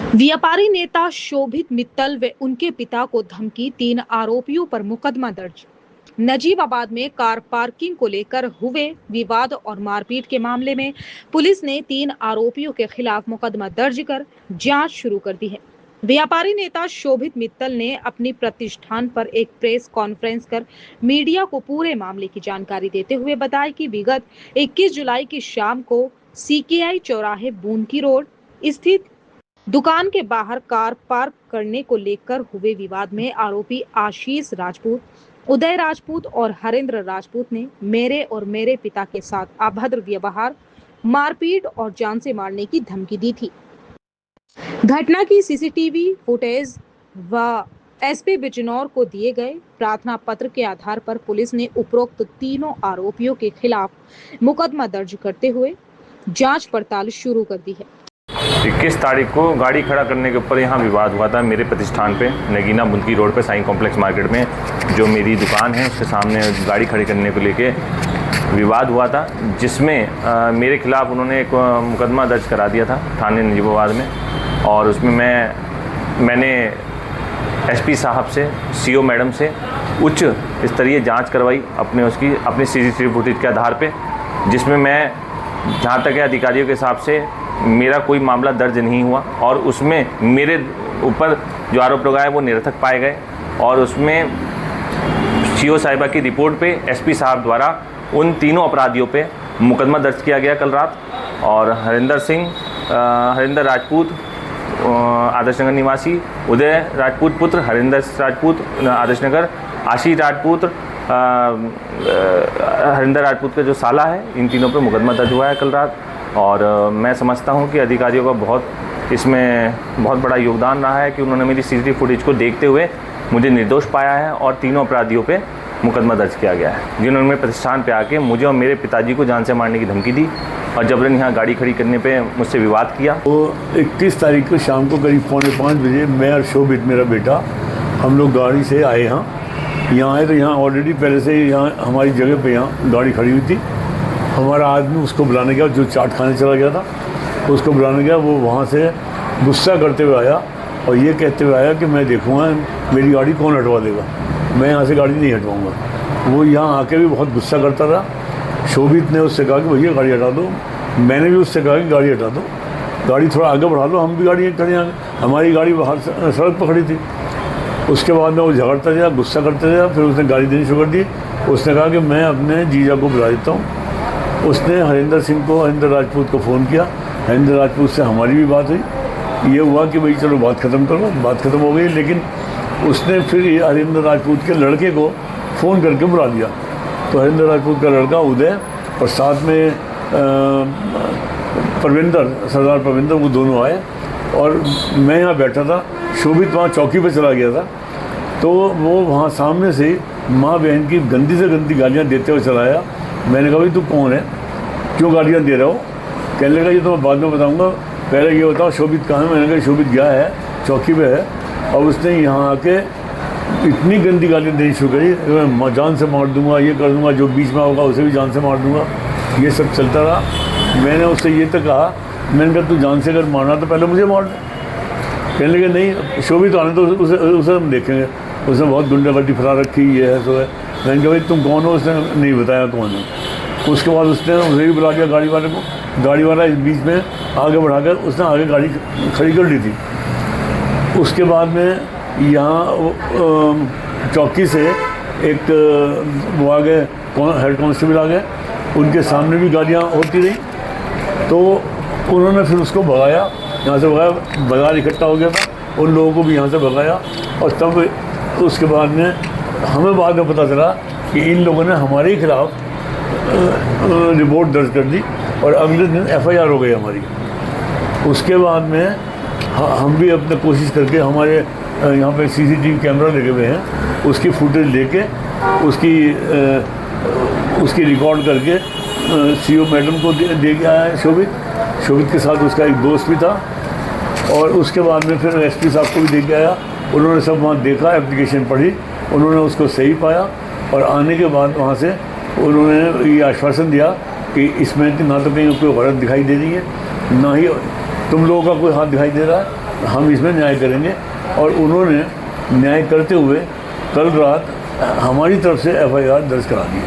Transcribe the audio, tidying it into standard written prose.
व्यापारी नेता शोभित मित्तल व उनके पिता को धमकी, 3 आरोपियों पर मुकदमा दर्ज। नजीबाबाद में कार पार्किंग को लेकर हुए विवाद और मारपीट के मामले में पुलिस ने 3 आरोपियों के खिलाफ मुकदमा दर्ज कर जांच शुरू कर दी है। व्यापारी नेता शोभित मित्तल ने अपनी प्रतिष्ठान पर एक प्रेस कॉन्फ्रेंस कर मीडिया को पूरे मामले की जानकारी देते हुए बताया कि विगत 21 जुलाई की शाम को सीकेआई चौराहे बूंदकी रोड स्थित दुकान के बाहर कार पार्क करने को लेकर हुए विवाद में आरोपी आशीष राजपूत, उदय राजपूत और हरेंद्र राजपूत ने मेरे और मेरे पिता के साथ अभद्र व्यवहार, मारपीट और जान से मारने की धमकी दी थी। घटना की सीसीटीवी फुटेज व एसपी बिजनौर को दिए गए प्रार्थना पत्र के आधार पर पुलिस ने उपरोक्त तीनों आरोपियों के खिलाफ मुकदमा दर्ज करते हुए जांच पड़ताल शुरू कर दी है। 21 तारीख को गाड़ी खड़ा करने के ऊपर यहाँ विवाद हुआ था मेरे प्रतिष्ठान पे, नगीना बुंदकी रोड पे साईं कॉम्प्लेक्स मार्केट में जो मेरी दुकान है उसके सामने गाड़ी खड़ी करने को लेके विवाद हुआ था, जिसमें मेरे खिलाफ़ उन्होंने एक मुकदमा दर्ज करा दिया था थाने नजीबाबाद में। और उसमें मैंने एसपी साहब से, सीओ मैडम से उच्च स्तरीय जाँच करवाई अपने सीसीटीवी फुटेज के आधार पर, जिसमें मैं जहाँ तक है अधिकारियों के हिसाब से मेरा कोई मामला दर्ज नहीं हुआ और उसमें मेरे ऊपर जो आरोप लगाए वो निरर्थक पाए गए। और उसमें सीओ साहिबा की रिपोर्ट पे एसपी साहब द्वारा उन तीनों अपराधियों पे मुकदमा दर्ज किया गया कल रात। और हरिंदर राजपूत आदर्श नगर निवासी, उदय राजपूत पुत्र हरिंदर राजपूत आदर्श नगर, आशीष राजपूत हरिंदर राजपूत का जो साला है, इन तीनों पे मुकदमा दर्ज हुआ है कल रात। और मैं समझता हूं कि अधिकारियों का इसमें बहुत बड़ा योगदान रहा है कि उन्होंने मेरी सीसीटीवी फुटेज को देखते हुए मुझे निर्दोष पाया है और तीनों अपराधियों पे मुकदमा दर्ज किया गया है, जिन्होंने मेरे प्रतिष्ठान पे आके मुझे और मेरे पिताजी को जान से मारने की धमकी दी और जबरन यहाँ गाड़ी खड़ी करने पे मुझसे विवाद किया। तो 21 तारीख को शाम को करीब 4:45 बजे मैं और शोभित मेरा बेटा हम लोग गाड़ी से आए यहाँ आए तो यहाँ ऑलरेडी पहले से यहाँ हमारी जगह पे यहाँ गाड़ी खड़ी हुई थी। हमारा आदमी उसको बुलाने गया, जो चाट खाने चला गया था उसको बुलाने गया। वो वहाँ से गुस्सा करते हुए आया और ये कहते हुए आया कि मैं देखूँगा मेरी गाड़ी कौन हटवा देगा, मैं यहाँ से गाड़ी नहीं हटवाऊँगा। वो यहाँ आके भी बहुत गुस्सा करता रहा। शोभित ने उससे कहा कि भैया गाड़ी हटा दो। मैंने भी उससे कहा कि गाड़ी हटा दो, गाड़ी थोड़ा आगे बढ़ा लो, हम भी गाड़ी खड़ी आगे, हमारी गाड़ी बाहर सड़क पर खड़ी थी। उसके बाद में वो झगड़ता गया, गुस्सा करते गया, फिर उसने गाड़ी देनी शुरू कर दी। उसने कहा कि मैं अपने जीजा को बुला देता हूँ। उसने हरिंदर राजपूत को फ़ोन किया। हरिंदर राजपूत से हमारी भी बात हुई। ये हुआ कि भाई चलो बात ख़त्म करो, बात ख़त्म हो गई। लेकिन उसने फिर हरिंदर राजपूत के लड़के को फ़ोन करके बुला दिया। तो हरिंदर राजपूत का लड़का उदय और साथ में सरदार प्रविंदर, वो दोनों आए और मैं यहाँ बैठा था। शोभित वहाँ चौकी पर चला गया था। तो वो वहाँ सामने से माँ बहन की गंदी से गंदी गालियाँ देते हुए चला आया। मैंने कहा भाई तू कौन है, क्यों गालियाँ दे रहा हो? कहने लगा ये तो मैं बाद में बताऊंगा, पहले ये बताओ शोभित कहाँ है। मैंने कहा शोभित गया है, चौकी पे है। और उसने यहाँ आके इतनी गंदी गालियाँ देनी शुरू करी, मैं जान से मार दूंगा, ये कर दूंगा, जो बीच में होगा उसे भी जान से मार दूंगा। ये सब चलता रहा। मैंने उससे ये तो कहा, मैंने कहा तू जान से अगर मारना तो पहले मुझे मार दे। कहने लगे नहीं, शोभित आने तो उसे हम देखेंगे, उसने बहुत गुंडागर्दी फैला रखी, ये है सो है। मैंने कहा भाई तुम कौन हो? उसने नहीं बताया कौन है। उसके बाद उसने उसे भी बुला लिया गाड़ी वाले को। गाड़ी वाला इस बीच में आगे बढ़ाकर उसने आगे गाड़ी खड़ी कर ली थी। उसके बाद में यहाँ चौकी से एक वो आ गए, हेड कांस्टेबल आ गए, उनके सामने भी गाड़ियाँ होती रही। तो उन्होंने फिर उसको भगाया, यहाँ से भगाया, बाजार इकट्ठा हो गया था, उन लोगों को भी यहाँ से भगाया। और तब उसके बाद में हमें बाद में पता चला कि इन लोगों ने हमारे खिलाफ रिपोर्ट दर्ज कर दी और अगले दिन एफआईआर हो गई हमारी। उसके बाद में हम भी अपने कोशिश करके हमारे यहाँ पे सीसीटीवी कैमरा लगे हुए हैं, उसकी फुटेज लेके उसकी रिकॉर्ड करके सीओ मैडम को दे के आया है शोभित के साथ उसका एक दोस्त भी था। और उसके बाद में फिर एसपी साहब को भी दे के आया। उन्होंने सब वहाँ देखा, एप्लीकेशन पढ़ी, उन्होंने उसको सही पाया। और आने के बाद वहाँ से उन्होंने ये आश्वासन दिया कि इसमें ना तो कहीं कोई गलत दिखाई दे रही है, ना ही तुम लोगों का कोई हाथ दिखाई दे रहा है। हम इसमें न्याय करेंगे। और उन्होंने न्याय करते हुए कल रात हमारी तरफ से FIR दर्ज करा दी।